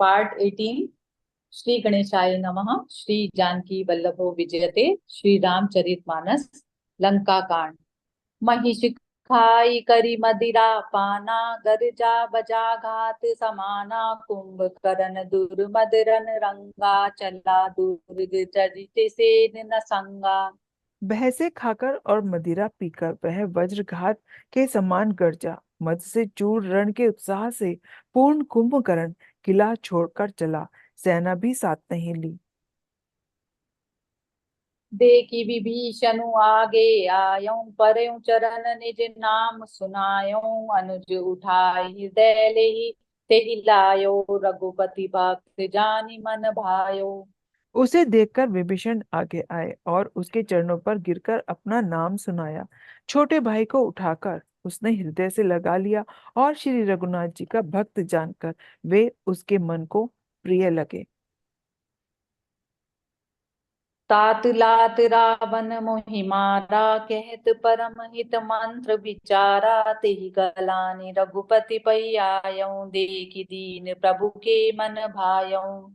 Part 18। Shri गणेशाय नमः। श्री जानकी वल्लभो विजयते। श्री रामचरितमानस लंका कांड। महिष खाई करी मदिरा पाना, गर्जा बजा घात समाना, कुंभकर्ण दुर्मदरन रंगा, चला दुर्ग चरित सेन न संगा। भैंसे खाकर और मदिरा पीकर वह वज्रघात के समान गर्जा। मद से चूर रण के उत्साह से पूर्ण कुंभकर्ण किला छोड़कर चला, सेना भी साथ नहीं ली। देखी विभीषणु आगे आयो, परयो चरण निज नाम सुनायो, अनुज उठाई हृदय लेहि तेहि लायो, रघुपति भक्त जानि मन भायो। उसे देखकर विभीषण आगे आए और उसके चरणों पर गिरकर अपना नाम सुनाया। छोटे भाई को उठाकर उसने हृदय से लगा लिया और श्री रघुनाथ जी का भक्त जानकर वे उसके मन को प्रिय लगे। तात लात रावण मोहि मारा, कहत परम हित मंत्र विचारा, तेहि गलानि रघुपति पै आयो, देखि दीन प्रभु के मन भायो।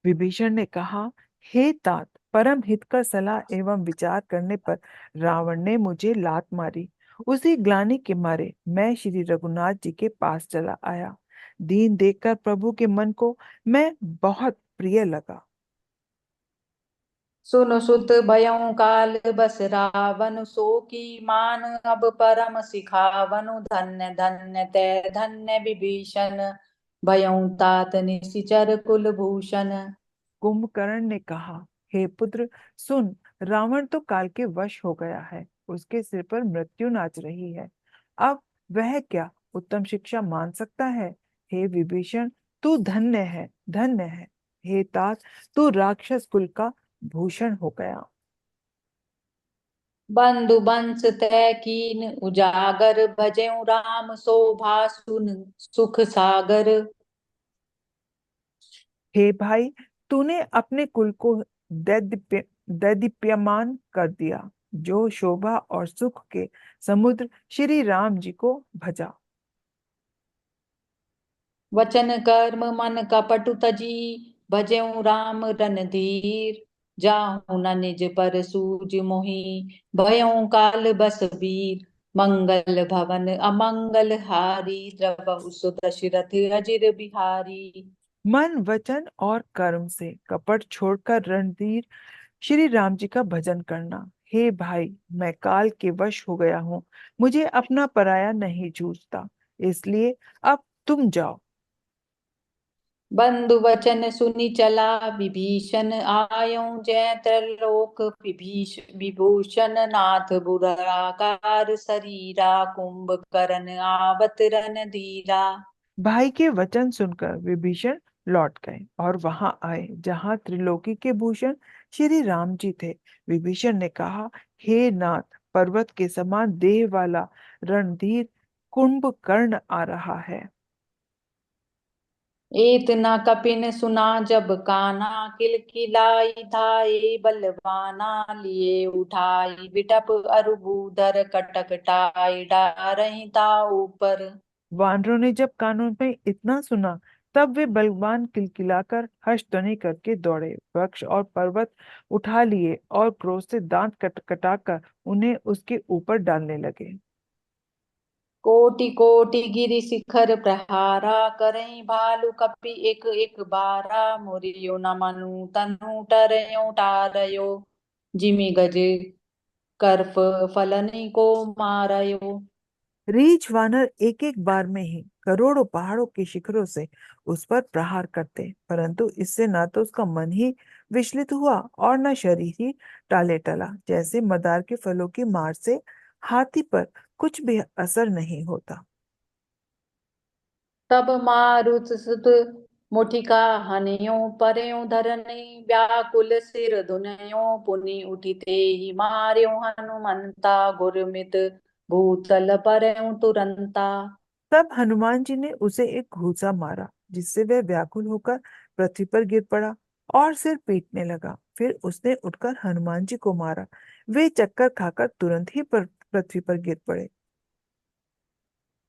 विभीषण ने कहा, हे तात, परम हित का सलाह एवं विचार करने पर रावण ने मुझे लात मारी। उसी ग्लानि के मारे मैं श्री रघुनाथ जी के पास चला आया। दीन देखकर प्रभु के मन को मैं बहुत प्रिय लगा। सुन सुत भयउ काल बस रावण, सो की मान अब परम सिखावनु, धन्य धन्य ते धन्य विभीषण, भयउ तात निशिचर कुलभूषण। कुंभकर्ण ने कहा, हे पुत्र, सुन, रावण तो काल के वश हो गया है। उसके सिर पर मृत्यु नाच रही है। अब वह क्या उत्तम शिक्षा मान सकता है? हे विभीषण, तू धन्य है, धन्य है। हे तात, तू राक्षस कुल का भूषण हो गया। बंधु बंस तै कीन उजागर, भजेउ राम शोभा सुन सुख सागर। हे भाई, तूने अपने कुल को दैदीप्यमान कर दिया। जो शोभा और सुख के समुद्र श्री राम जी को भजा। वचन कर्म मन कपटु तजी, भजेउ राम रणधीर, जाहु न निज पर सूज मोहि, भयउ काल बस वीर। मंगल भवन अमंगल हारी, द्रवहु सु दशरथ अजिर बिहारी। मन वचन और कर्म से कपट छोड़कर रणधीर श्री राम जी का भजन करना। हे भाई, मैं काल के वश हो गया हूँ। मुझे अपना पराया नहीं जूझता। इसलिए अब तुम जाओ। बंधु वचन सुनि चला विभीषण, आयो जय त्रलोक विभूषण, नाथ बुराकार शरीरा, कुंभकर्ण आवत रणधीरा। भाई के वचन सुनकर विभीषण लौट गए और वहां आए जहां त्रिलोकी के भूषण श्री राम जी थे। विभीषण ने कहा, हे नाथ, पर्वत के समान देह वाला रणधीर कुंभकर्ण आ रहा है। एत न कपिन सुना जब काना, किलकिलाई धाये बलवाना, लिए उठाई बिटप अरुबूधर, कटकटाई डारही ता ऊपर। वानरों ने जब कानों में इतना सुना, तब वे बलवान किलकिलाकर हर्षध्वनि करके दौड़े, वृक्ष और पर्वत उठा लिए और क्रोध से दांत कटकटाकर उन्हें उसके ऊपर डालने लगे। कोटि कोटि गिरि शिखर प्रहारा, करई भालु कपि एक एक बारा, मुरियो न मनु तनु टरयो टारयो, जिमि गज कर्फ फलनि को मारयो। रीछ वानर एक एक बार में ही करोड़ों पहाड़ों के शिखरों से उस पर प्रहार करते, परंतु इससे ना तो उसका मन ही विचलित हुआ और न शरीर ही टाले टला। जैसे मदार के फलों की मार से हाथी पर कुछ भी असर नहीं होता। तब मारुत सुत मुठिका हनियो, परयो धरनी व्याकुल सिर धुनयो, पुनि उठिते ही मार्यो हनुमंता, गुरमित भूतल परयो तुरंता। तब हनुमान जी ने उसे एक घूसा मारा, जिससे वह व्याकुल होकर पृथ्वी पर गिर पड़ा और सिर पीटने लगा। फिर उसने उठकर हनुमान जी को मारा। वे चक्कर खाकर तुरंत ही पर पृथ्वी पर गिर पड़े।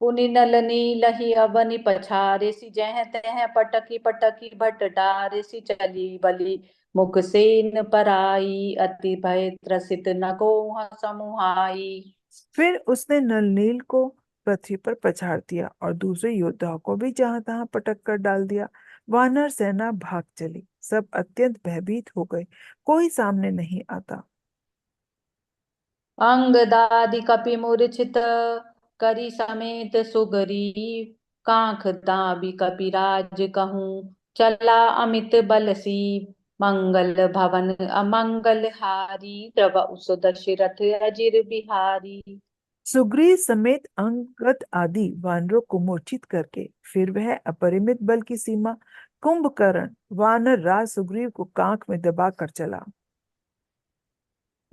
पुनि नलनी लही अवनि पछारे सी जह तह पटकी पटकी भट डारे सी चली बली मुख सेन पराई अति भय त्रसित न को समुहाई। फिर उसने नलनील को पृथ्वी पर पछाड़ दिया और दूसरे योद्धाओं को भी जहां तहां पटक कर डाल दिया। वानर सेना भाग चली, सब अत्यंत भयभीत हो गए, कोई सामने नहीं आता। अंगदादि कपि मूर्छित करी समेत सुग्रीव कांख दाबी कपिराज कहूँ चला अमित बल सीव मंगल भवन अमंगल हारी द्रव दशरथ अजिर बिहारी। सुग्रीव समेत अंगद आदि वानरों को मूर्छित करके फिर वह अपरिमित बल की सीमा कुंभकर्ण वानर राज सुग्रीव को कांख में दबाकर चला।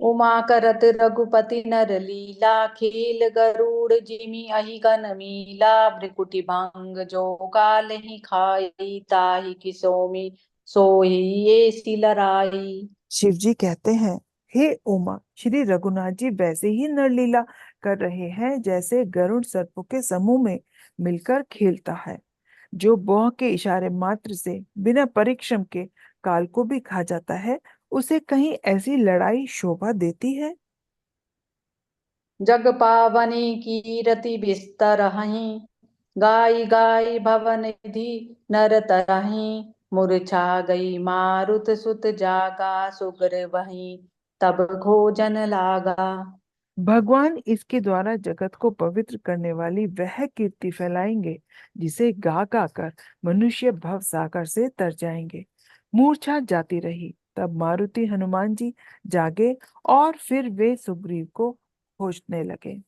उमा करत रघुपति नर लीला खेल गरुड़ जिमि अहि गन मीला भृकुटि भंग जो कालहि खाई ताहि कि सोमि सोहि ये सिलराई। शिव जी कहते हैं, हे उमा, श्री रघुनाथ जी वैसे ही नरलीला कर रहे हैं जैसे गरुड़ सर्पों के समूह में मिलकर खेलता है, जो भौं के इशारे मात्र से बिना परिश्रम के काल को भी खा जाता है। उसे कहीं ऐसी लड़ाई शोभा देती है? जग पावनी कीरति बिस्तर हहीं गाई गाई भवन निधि नर तरहीं मूर्छा गई मारुत सुत जागा सुग्र वहीं तब खोजन लागा। भगवान इसके द्वारा जगत को पवित्र करने वाली वह कीर्ति फैलाएंगे जिसे गा गा कर मनुष्य भव सागर से तर जाएंगे। मूर्छा जाती रही, तब मारुति हनुमान जी जागे और फिर वे सुग्रीव को खोजने लगे।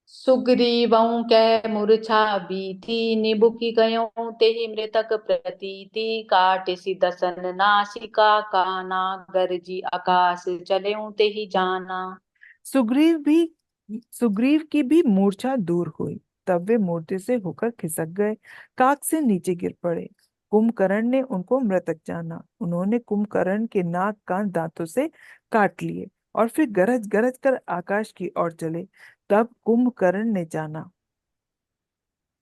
सुग्रीवं कै मूर्छा बीथी निबुकि गयों तेहि मृतक प्रतीति काटिसी दसन नासिका काना गरजी आकाश चलें तेहि जाना। सुग्रीव की भी मूर्छा दूर हुई, तब वे मूर्ति से होकर खिसक गए, काख से नीचे गिर पड़े। कुंभकर्ण ने उनको मृतक जाना। उन्होंने कुंभकर्ण के नाक कान दांतों से काट लिए और फिर गरज गरज कर आकाश की ओर चले। तब कुंभकर्ण ने जाना।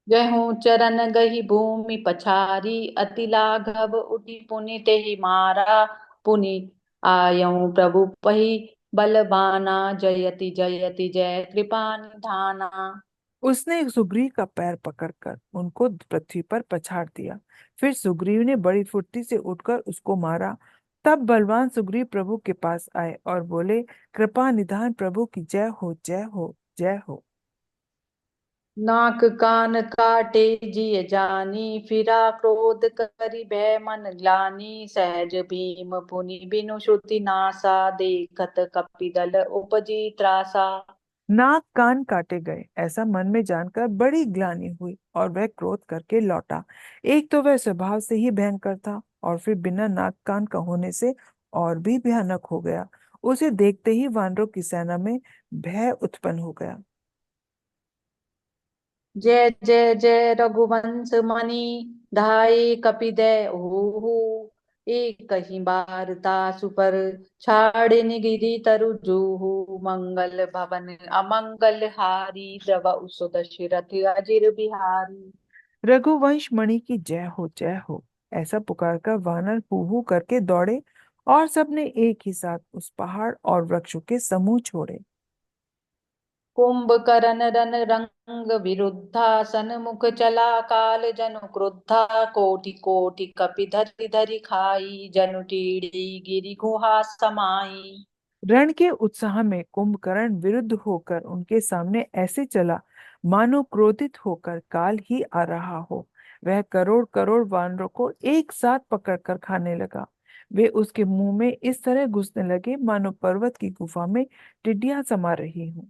जहु चरण गही भूमि पछारी अति लाघव उठी पुनि तेहि मारा पुनि आयऊ प्रभु पही बलबाना जयति जयति जय कृपा निधाना। उसने सुग्रीव का पैर पकड़कर उनको पृथ्वी पर पछाड़ दिया। फिर सुग्रीव ने बड़ी फुर्ती से उठकर उसको मारा। तब बलवान सुग्रीव प्रभु के पास आए और बोले, कृपा निधान प्रभु की जय हो, जय हो, जय हो। नाक कान काटे जिय जानी फिरा क्रोध करि भय मन ग्लानि सहज भीम पुनि बिनु श्रुति नासा देखत कपिदल उपजी त्रासा। नाक कान काटे गए ऐसा मन में जानकर बड़ी ग्लानि हुई और वह क्रोध करके लौटा। एक तो वह स्वभाव से ही भयंकर था और फिर बिना नाक कान का होने से और भी भयानक हो गया। उसे देखते ही वानरों की सेना में भय उत्पन्न हो गया। जय जय जय रघुवंश मणि धाये कपिदय ओहु एक ही बार तासु पर छाड़े गिरि तरु जूहु मंगल भवन अमंगल हारी द्रव दशरथ अजिर बिहारी। रघुवंश मणि की जय हो, जय हो, ऐसा पुकारकर वानर हू हू करके दौड़े और सबने एक ही साथ उस पहाड़ और वृक्षों के समूह छोड़े। कुंभकर्ण रन रंग विरुद्धा सन्मुख चला काल जनु क्रुद्धा कोटि कोटि कपि धरि धरि खाई जनु टीढ़ी गिरि गुहा समाई। रण के उत्साह में कुंभकर्ण विरुद्ध होकर उनके सामने ऐसे चला मानो क्रोधित होकर काल ही आ रहा हो। वह करोड़ करोड़ वानरों को एक साथ पकड़कर खाने लगा। वे उसके मुंह में इस तरह घुसने लगे मानो पर्वत की गुफा में टिड्डियां समा रही हूं।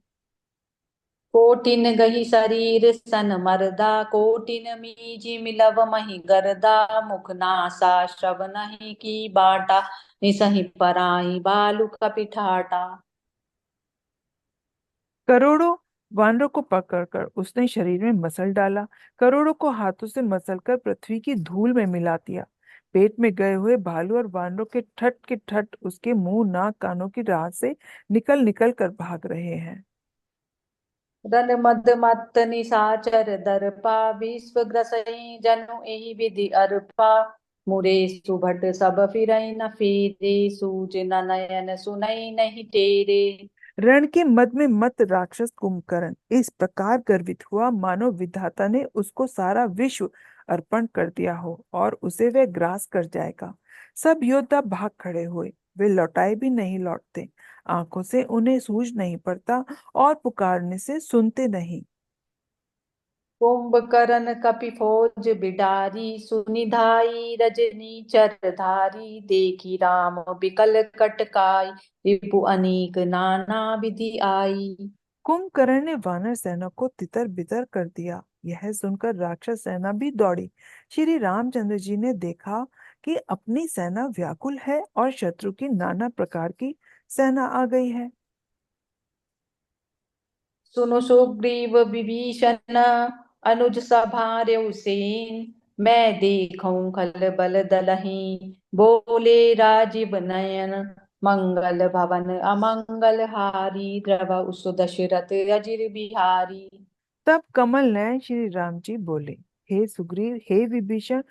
कोटिन गही शरीर सन मरदा कोटिन मीजी मिलव मही गरदा मुख नासा श्रवणहि की बाटा निसहि पराई बालु कपिठाटा। करोड़ों वानरों को पकड़कर उसने शरीर में मसल डाला, करोड़ों को हाथों से मसलकर पृथ्वी की धूल में मिला दिया। पेट में गए हुए भालू और वानरों के ठट उसके मुंह नाक कानों की राह से निकल निकल कर भाग रहे हैं। रन मद मत निशाचर दर्पा विश्व ग्रसई जनु एहि विधि अर्पा मुरे सुभट सब फिरई न फेरे सूज न नयन सुनई नहीं टेरे। रण के मद में मत राक्षस कुंभकर्ण इस प्रकार गर्वित हुआ मानो विधाता ने उसको सारा विश्व अर्पण कर दिया हो और उसे वह ग्रास कर जाएगा। सब योद्धा भाग खड़े हुए, वे लौटाए भी नहीं लौटते, आंखों से उन्हें सूझ नहीं पड़ता और पुकारने से सुनते नहीं। कुंभकर्ण कपि फौज बिडारी सुनि धाई रजनी चरधारी देखी राम बिकल कटकाई रिपु अनीक नाना विधि आई। कुंभकर्ण ने वानर सेना को तितर बितर कर दिया। यह सुनकर राक्षस सेना भी दौड़ी। श्री रामचंद्र जी ने देखा कि अपनी सेना व्याकुल है और शत्रु की नाना प्रकार की सेना आ गई है। सुनो सुग्रीव विभीषण अनुज सभार्यउ सेन मैं देखूं खल बल दलहीं बोले राजीव नयन मंगल भवन अमंगल हारी द्रव सुदशरथ अजिर बिहारी। तब कमल नयन श्री राम जी बोले, हे सुग्रीव, हे विभीषण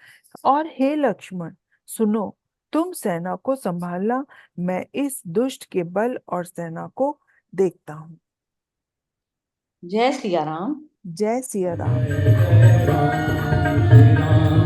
और हे लक्ष्मण, सुनो, तुम सेना को संभालना, मैं इस दुष्ट के बल और सेना को देखता हूँ। जय सिया राम। जय सिया राम। जय जय राम श्री राम